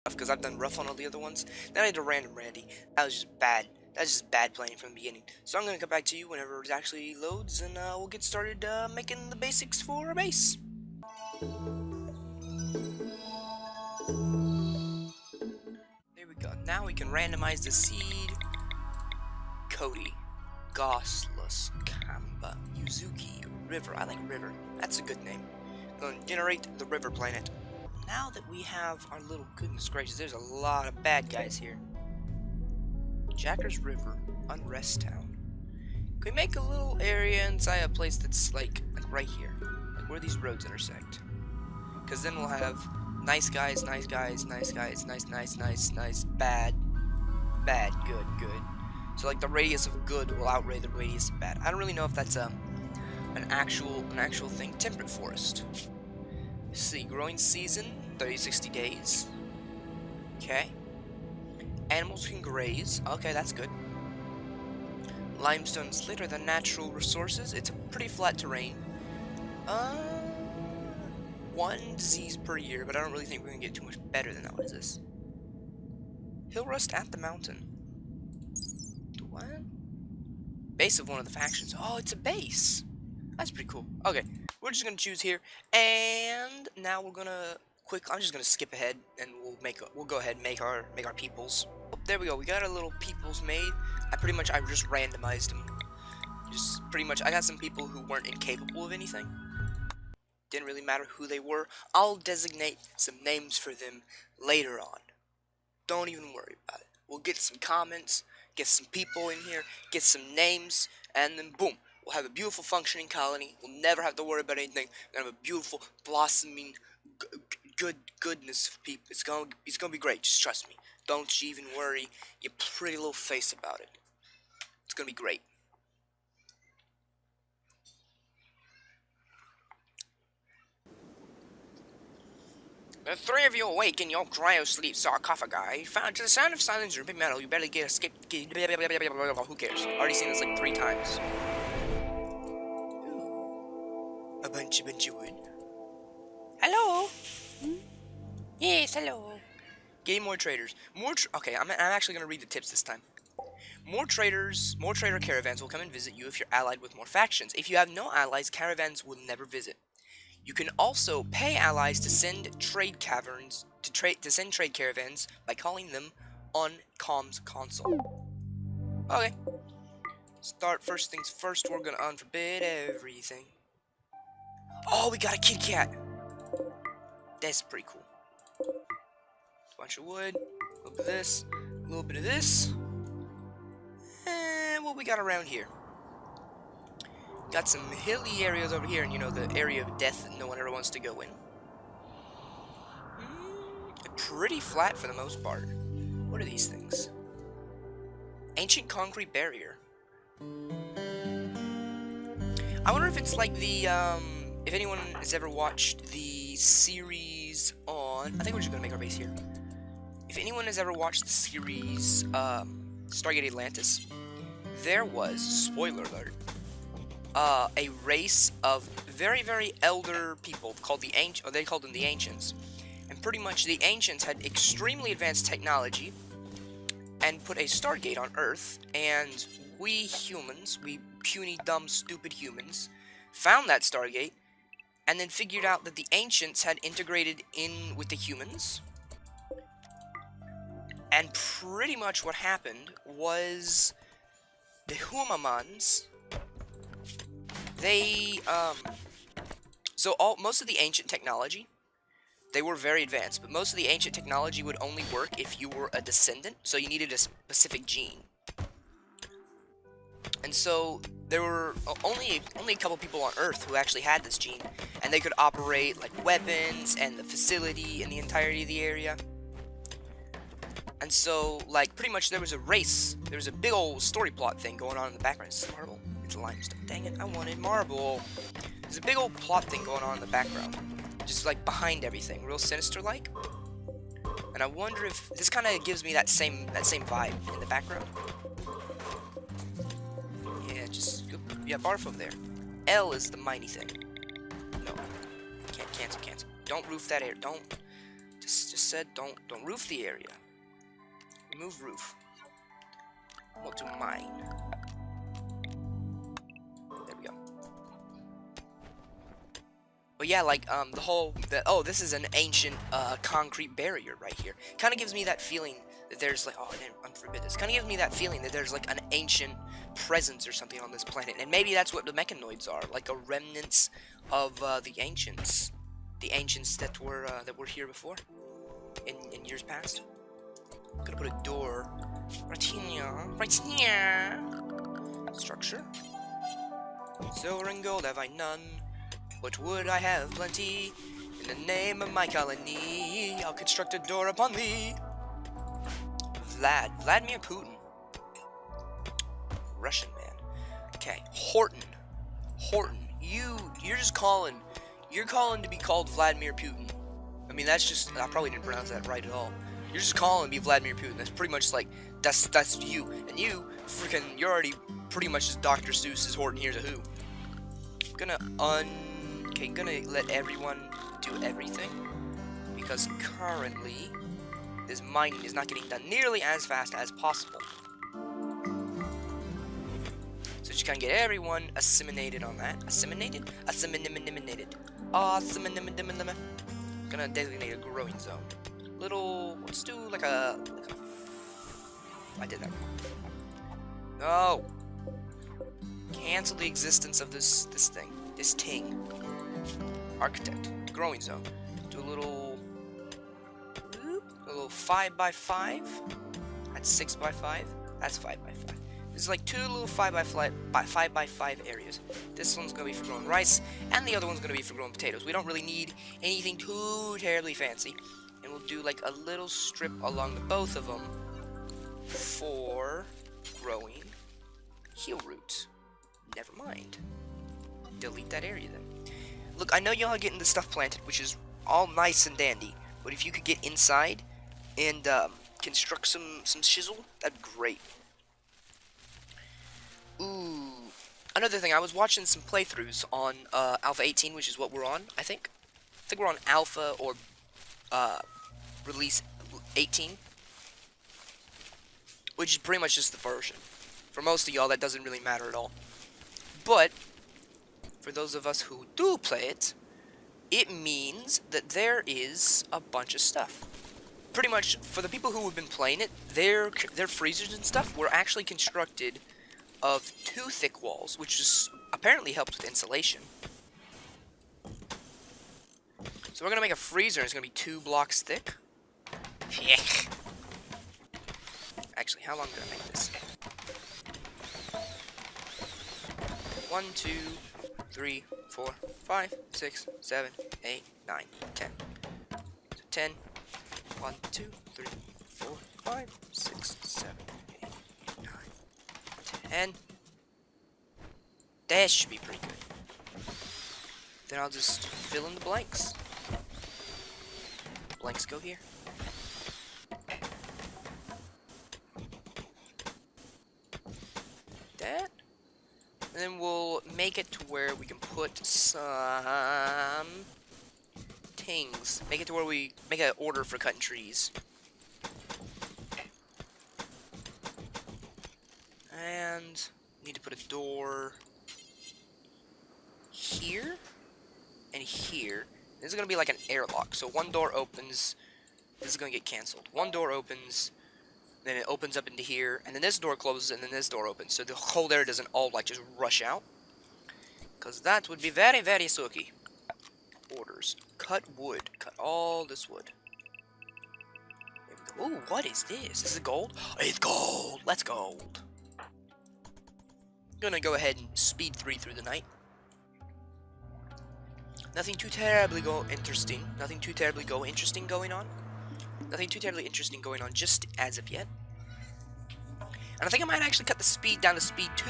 rough, because I've done rough on all the other ones. Then I did a random Randy. That was just bad. That's just bad playing from the beginning. So I'm going to come back to you whenever it actually loads, and we'll get started making the basics for a base. There we go. Now we can randomize the seed. Cody, Gossless, Kamba, Yuzuki, River. I like River. That's a good name. Going to generate the River planet. Now that we have our little, goodness gracious, there's a lot of bad guys here. Jackers River, Unrest Town. Can we make a little area inside a place that's like right here? Like where these roads intersect. Because then we'll have nice guys, nice guys, nice guys, nice, bad, bad, good, good. So like the radius of good will outweigh the radius of bad. I don't really know if that's an actual thing. Temperate forest. Let's see, growing season, 30-60 days. Okay. Animals can graze. Okay, that's good. Limestone's litter than natural resources. It's a pretty flat terrain. One disease per year, but I don't really think we're gonna get too much better than that. What is this? Hill rust at the mountain. What? Base of one of the factions. Oh, it's a base. That's pretty cool. Okay, we're just gonna choose here, and now we're gonna I'm just gonna skip ahead, and we'll go ahead and make our peoples. Oh, there we go. We got our little peoples made. I just randomized them. Just pretty much, I got some people who weren't incapable of anything. Didn't really matter who they were. I'll designate some names for them later on. Don't even worry about it. We'll get some comments, get some people in here, get some names, and then boom. We'll have a beautiful functioning colony. We'll never have to worry about anything. We'll have a beautiful, blossoming, goodness of people. It's gonna be great. Just trust me. Don't you even worry your pretty little face about it. It's gonna be great. The three of you awake in your cryo-sleep sarcophagi, found to the sound of silence and big metal. You better get escape. Who cares? Already seen this like 3 times. Ooh. A bunch of wood. Hello. Yes, hello. Getting more traders. Okay, I'm actually gonna read the tips this time. More trader caravans will come and visit you if you're allied with more factions. If you have no allies, caravans will never visit. You can also pay allies to send trade caverns to send trade caravans by calling them on comms console. Okay. First things first, we're gonna unforbid everything. Oh, we got a kitty cat. That's pretty cool. Bunch of wood, a little bit of this, a little bit of this. And what we got around here? Got some hilly areas over here, and you know, the area of death that no one ever wants to go in. Pretty flat for the most part. What are these things? Ancient concrete barrier. I wonder if it's like the, if anyone has ever watched the series on... I think we're just gonna make our base here. If anyone has ever watched the series, Stargate Atlantis, there was, spoiler alert, a race of very, very elder people called the Ancients, or they called them the Ancients. And pretty much the Ancients had extremely advanced technology and put a Stargate on Earth, and we humans, we puny, dumb, stupid humans, found that Stargate, and then figured out that the Ancients had integrated in with the humans. And pretty much what happened was the Humamans, they, most of the ancient technology, they were very advanced, but most of the ancient technology would only work if you were a descendant, so you needed a specific gene. And so there were only a couple people on Earth who actually had this gene, and they could operate like weapons and the facility and the entirety of the area. And so, like, pretty much there was a race. There was a big old story plot thing going on in the background. Is this marble? It's limestone. Dang it, I wanted marble. There's a big old plot thing going on in the background. Just, like, behind everything. Real sinister-like. And I wonder if... This kind of gives me that same vibe in the background. Yeah, just... Yeah, barf over there. L is the mighty thing. No. Can't cancel. Don't roof that air. Don't... This just said don't roof the area. Remove roof. We'll do mine. There we go. But yeah, like oh, this is an ancient concrete barrier right here. Kind of gives me that feeling that there's like, oh, I didn't unforbid this. Kind of gives me that feeling that there's like an ancient presence or something on this planet, and maybe that's what the mechanoids are, like a remnants of the ancients that were here before in years past. I'm gonna put a door right here. Structure. Silver and gold have I none, but would I have plenty. In the name of my colony, I'll construct a door upon thee. Vladimir Putin. Russian man. Okay, Horton, you're just calling. You're calling to be called Vladimir Putin. I mean, that's just, I probably didn't pronounce that right at all. You're just calling to be Vladimir Putin. That's pretty much like, that's you. And you, you're already pretty much just Dr. Seuss's Horton Hears a Who. Gonna let everyone do everything. Because currently, this mining is not getting done nearly as fast as possible. So just kind of get everyone assimilated on that. Assimilated? Assimilated. Gonna designate a growing zone. Let's do like a I did that wrong. No! Cancel the existence of this ting. Architect. Growing zone. Do a little 5x5. That's 6x5. That's 5x5. There's like two little 5x5 areas. This one's gonna be for growing rice, and the other one's gonna be for growing potatoes. We don't really need anything too terribly fancy, and we'll do like a little strip along the both of them for growing heel roots. Never mind. Delete that area then. Look, I know y'all are getting the stuff planted, which is all nice and dandy, but if you could get inside and construct some shizzle, that'd be great. Ooh. Another thing, I was watching some playthroughs on Alpha 18, which is what we're on, I think. I think we're on Alpha or Release 18, which is pretty much just the version. For most of y'all, that doesn't really matter at all. But for those of us who do play it, it means that there is a bunch of stuff. Pretty much, for the people who have been playing it, their freezers and stuff were actually constructed of 2 thick walls, which is apparently helps with insulation. So we're gonna make a freezer, and it's gonna be 2 blocks thick. Yeah. Actually, how long did I make this? 1, 2, 3, 4, 5, 6, 7, 8, 9, 10. So 10. 1, 2, 3, 4, 5, 6, 7, 8, 9, 10. That should be pretty good. Then I'll just fill in the blanks. Blanks go here. That. And then we'll make it to where we can put some things. Make it to where we make an order for cutting trees. And need to put a door here and here. This is going to be like an airlock. So one door opens. This is going to get canceled. One door opens. Then it opens up into here. And then this door closes. And then this door opens. So the cold air doesn't all like just rush out. Because that would be very, very sucky. Orders. Cut wood. Cut all this wood. Ooh, what is this? Is it gold? It's gold. Let's gold. Gonna go ahead and speed through the night. Nothing too terribly interesting going on. Nothing too terribly interesting going on just as of yet. And I think I might actually cut the speed down to speed 2,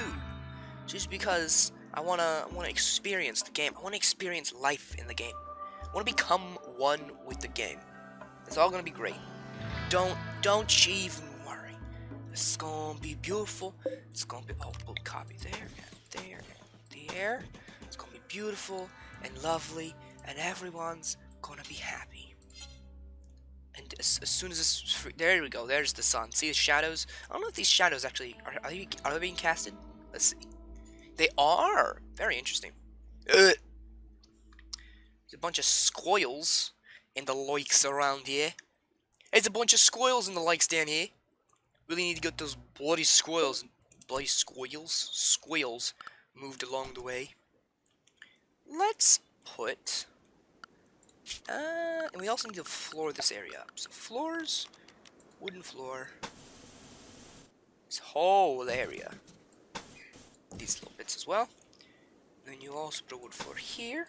just because I wanna experience the game. I wanna experience life in the game. I wanna become one with the game. It's all gonna be great. Don't you even worry. It's gonna be beautiful. It's gonna be copy there and there and there. It's gonna be beautiful and lovely, and everyone's gonna be happy. as soon as this, there we go, there's the sun. See the shadows? I don't know if these shadows actually, are they being casted? Let's see. They are! Very interesting. There's a bunch of squirrels in the lakes around here. There's a bunch of squirrels in the lakes down here. Really need to get those bloody squirrels moved along the way. Let's put... and we also need to floor this area up. So floors, wooden floor, this whole area. These little bits as well. And then you also put a wood floor here.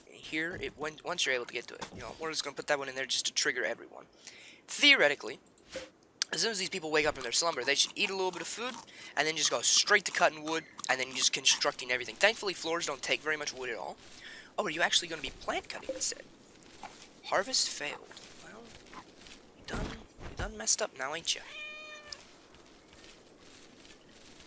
And here, once you're able to get to it. You know, we're just going to put that one in there just to trigger everyone. Theoretically, as soon as these people wake up from their slumber, they should eat a little bit of food, and then just go straight to cutting wood, and then just constructing everything. Thankfully, floors don't take very much wood at all. Oh, are you actually going to be plant cutting instead? Harvest failed. Well, you done messed up now, ain't you?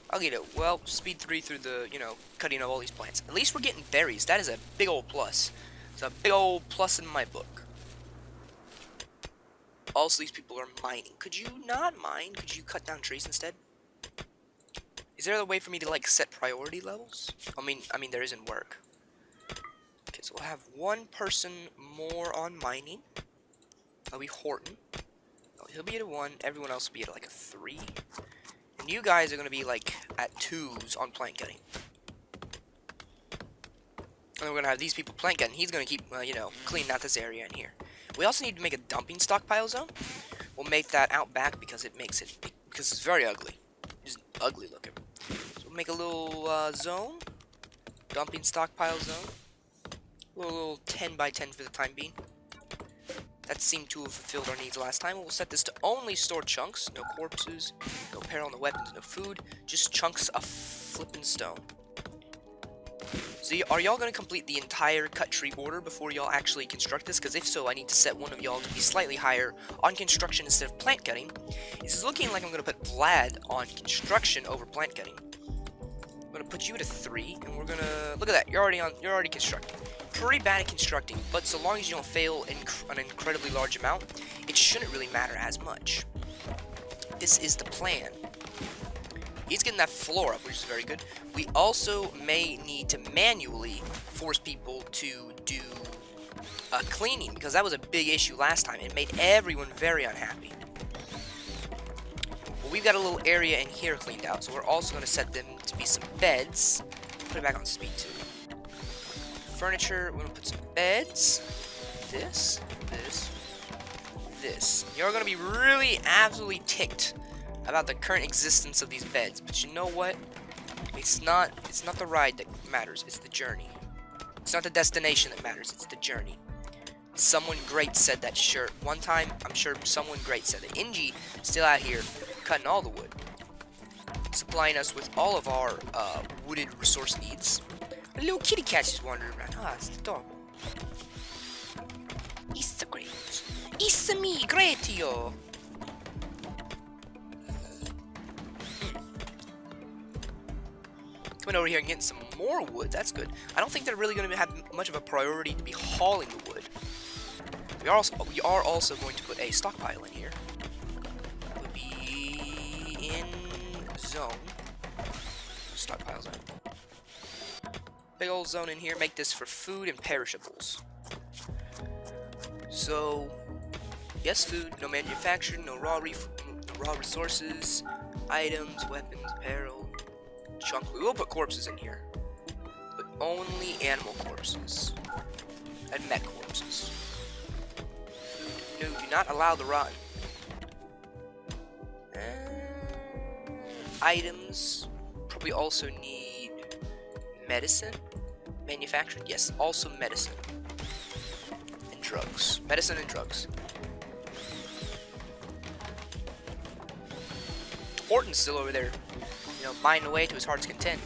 I'll get it. Well, speed 3 through the, you know, cutting of all these plants. At least we're getting berries. That is a big old plus. It's a big old plus in my book. Also, these people are mining. Could you not mine? Could you cut down trees instead? Is there a way for me to, like, set priority levels? I mean, there isn't work. Okay, so we'll have one person more on mining. That'll be Horton. Oh, he'll be at a 1. Everyone else will be at, like, a 3. And you guys are going to be, like, at 2s on plant cutting. And then we're going to have these people plant cutting. He's going to keep, you know, cleaning out this area in here. We also need to make a dumping stockpile zone. We'll make that out back because it makes it, because it's very ugly. Just ugly looking. So we'll make a little zone. Dumping stockpile zone. A little 10 by 10 for the time being. That seemed to have fulfilled our needs last time. We'll set this to only store chunks. No corpses, no apparel, no weapons, no food. Just chunks of flippin' stone. So are y'all going to complete the entire cut tree order before y'all actually construct this? Because if so, I need to set one of y'all to be slightly higher on construction instead of plant cutting. This is looking like I'm going to put Vlad on construction over plant cutting. I'm going to put you at a 3, and we're going to... Look at that, you're already constructing. Pretty bad at constructing, but so long as you don't fail an incredibly large amount, it shouldn't really matter as much. This is the plan. He's getting that floor up, which is very good. We also may need to manually force people to do cleaning, because that was a big issue last time. It made everyone very unhappy. Well, we've got a little area in here cleaned out, so we're also going to set them to be some beds. Put it back on speed 2. Furniture, we're going to put some beds. This. You're going to be really absolutely ticked about the current existence of these beds, but you know what? It's not the ride that matters, it's the journey. It's not the destination that matters, it's the journey. Someone great said that shirt. One time, I'm sure someone great said it. Inji still out here cutting all the wood, supplying us with all of our wooded resource needs. A little kitty cat just wandering around. Ah, it's adorable. It's great. It's me, greatio. Coming over here and getting some more wood, that's good. I don't think they're really going to have much of a priority to be hauling the wood. We are also going to put a stockpile in here. That would be in zone. Stockpile zone. Big old zone in here. Make this for food and perishables. So, yes, food, no manufacturing, no raw resources, items, weapons, apparel, chunk. We will put corpses in here, but only animal corpses and mech corpses. No, do not allow the rotten. Items probably also need medicine. Manufactured, yes, also medicine and drugs. Medicine and drugs. Horton's still over there, you know, mining away to his heart's content.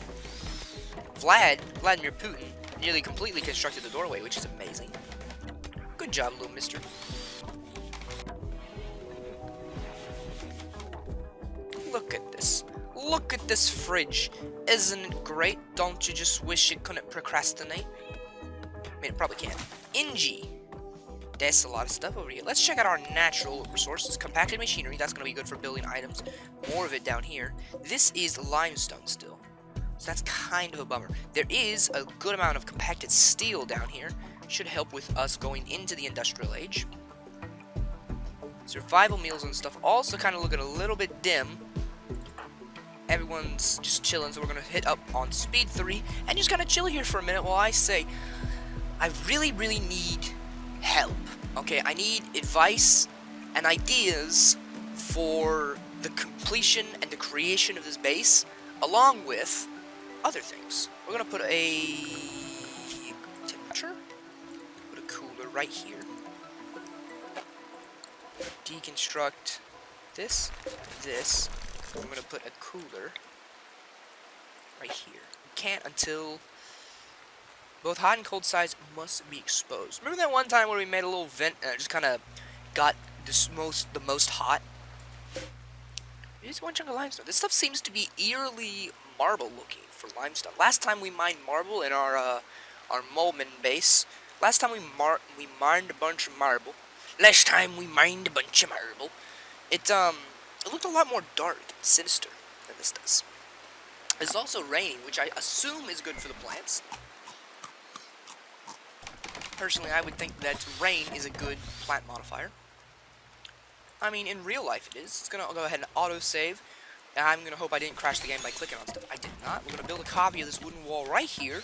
Vladimir Putin, nearly completely constructed the doorway, which is amazing. Good job, little mister. Look at this. Look at this fridge. Isn't it great? Don't you just wish it couldn't procrastinate? I mean, it probably can. Inji. There's a lot of stuff over here. Let's check out our natural resources. Compacted machinery, that's going to be good for building items. More of it down here. This is limestone still, so that's kind of a bummer. There is a good amount of compacted steel down here. Should help with us going into the industrial age. Survival meals and stuff also kind of looking a little bit dim. Everyone's just chilling, so we're going to hit up on speed 3 and just kind of chill here for a minute while I say, I really, really need help. Okay, I need advice and ideas for the completion and the creation of this base, along with other things. We're going to put a temperature, put a cooler right here. Deconstruct this. I'm going to put a cooler right here. We can't until both hot and cold sides must be exposed. Remember that one time where we made a little vent and it just kind of got the most hot? Here's one chunk of limestone. This stuff seems to be eerily marble looking for limestone. Last time we mined marble in our Molman base. Last time we mined a bunch of marble. It looked a lot more dark and sinister than this does. It's also raining, which I assume is good for the plants. Personally, I would think that rain is a good plant modifier. I mean, in real life it is. It's going to go ahead and auto-save. I'm going to hope I didn't crash the game by clicking on stuff. I did not. We're going to build a copy of this wooden wall right here.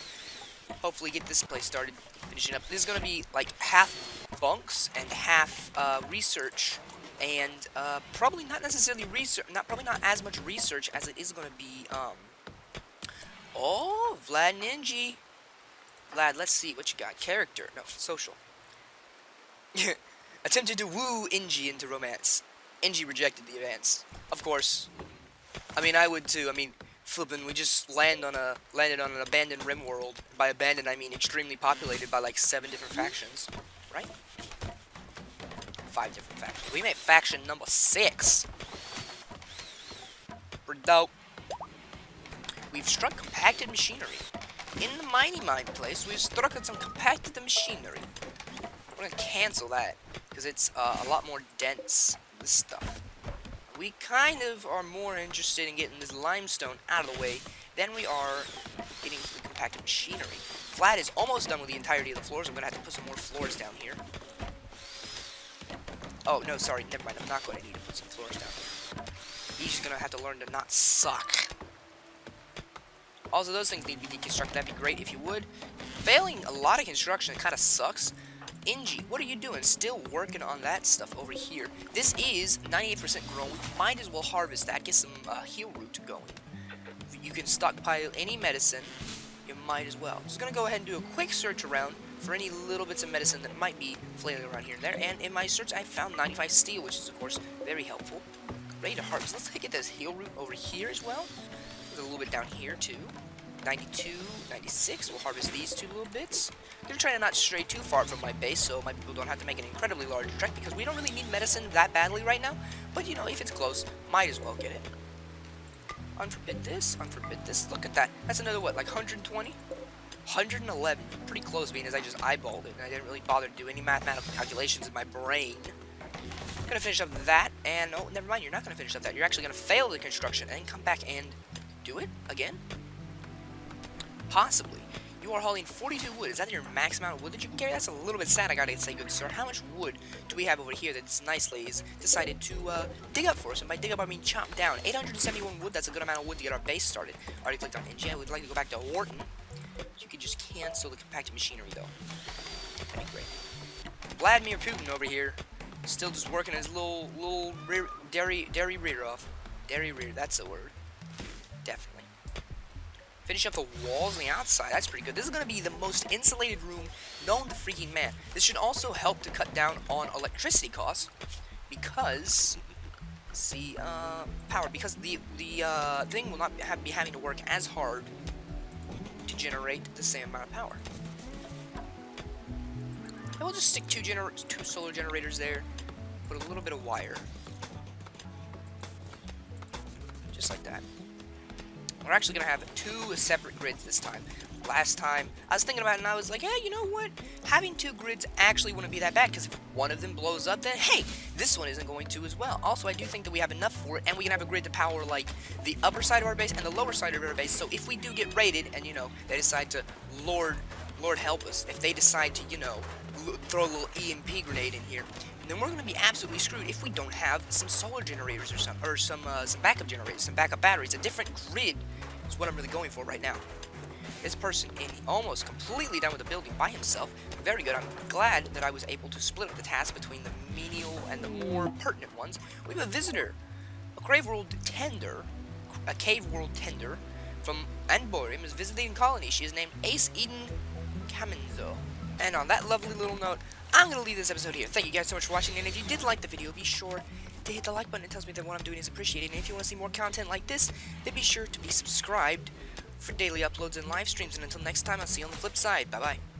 Hopefully get this place started, finishing up. This is going to be like half bunks and half research. And probably not necessarily research, probably not as much research as it is going to be, oh, Vlad Ninja. Vlad, let's see what you got. Character, no, social. Attempted to woo Inji into romance. Inji rejected the advance. Of course. I mean, I would too. I mean, flippin', we just landed on an abandoned Rimworld. By abandoned, I mean extremely populated by like 7 different factions, right? 5 different factions. We made faction number 6. We're dope. We've struck compacted machinery. In the mining mine place, we've struck some compacted machinery. We're gonna cancel that, because it's a lot more dense, this stuff. We kind of are more interested in getting this limestone out of the way than we are getting to the compacted machinery. Vlad is almost done with the entirety of the floors. I'm gonna have to put some more floors down here. Oh, no, sorry, never mind. I'm not going to need to put some floors down here. He's just going to have to learn to not suck. Also, those things need to be deconstructed. That'd be great if you would. Failing a lot of construction, it kind of sucks. Inji, what are you doing? Still working on that stuff over here. This is 98% grown. We might as well harvest that. Get some heal root going. If you can stockpile any medicine, you might as well. Just going to go ahead and do a quick search around for any little bits of medicine that might be flailing around here and there. And in my search, I found 95 steel, which is, of course, very helpful. Ready to harvest. Let's get this heal root over here as well. There's a little bit down here, too. 92, 96. We'll harvest these 2 little bits. I'm going to try to not stray too far from my base, so my people don't have to make an incredibly large trek, because we don't really need medicine that badly right now. But, you know, if it's close, might as well get it. Unforbid this. Unforbid this. Look at that. That's another, what, like 120? 111, pretty close, being as I just eyeballed it, and I didn't really bother to do any mathematical calculations in my brain. I'm gonna finish up that, and oh, never mind, you're not gonna finish up that. You're actually gonna fail the construction and come back and do it again? Possibly. You are hauling 42 wood. Is that your max amount of wood that you can carry? That's a little bit sad, I gotta say, good sir. How much wood do we have over here that this nice lady's decided to dig up for us? And by dig up, I mean chop down. 871 wood, that's a good amount of wood to get our base started. Already clicked on Inji. I would like to go back to Wharton. You could just cancel the compacted machinery, though. That'd be great. Vladimir Putin over here, still just working his little rear, dairy rear off. Dairy rear, that's the word. Definitely. Finish up the walls on the outside. That's pretty good. This is going to be the most insulated room known to freaking man. This should also help to cut down on electricity costs, because power. Because the thing will not be having to work as hard to generate the same amount of power. And we'll just stick 2 solar generators there. Put a little bit of wire, just like that. We're actually going to have 2 separate grids this time. last time. I was thinking about it and I was like, yeah, you know what? Having 2 grids actually wouldn't be that bad, because if one of them blows up, then hey, this one isn't going to as well. Also, I do think that we have enough for it, and we can have a grid to power like the upper side of our base and the lower side of our base. So if we do get raided and, you know, they decide to Lord help us, if they decide to, you know, throw a little EMP grenade in here, then we're going to be absolutely screwed if we don't have some solar generators or some backup generators, some backup batteries. A different grid is what I'm really going for right now. This person is almost completely done with the building by himself. Very good. I'm glad that I was able to split up the task between the menial and the more pertinent ones. We have a visitor, a cave world tender from Anborim is visiting colony. She is named Ace Eden Kamenzo. And on that lovely little note, I'm going to leave this episode here. Thank you guys so much for watching, and if you did like the video, be sure to hit the like button. It tells me that what I'm doing is appreciated, and if you want to see more content like this, then be sure to be subscribed for daily uploads and live streams, and until next time, I'll see you on the flip side. Bye-bye.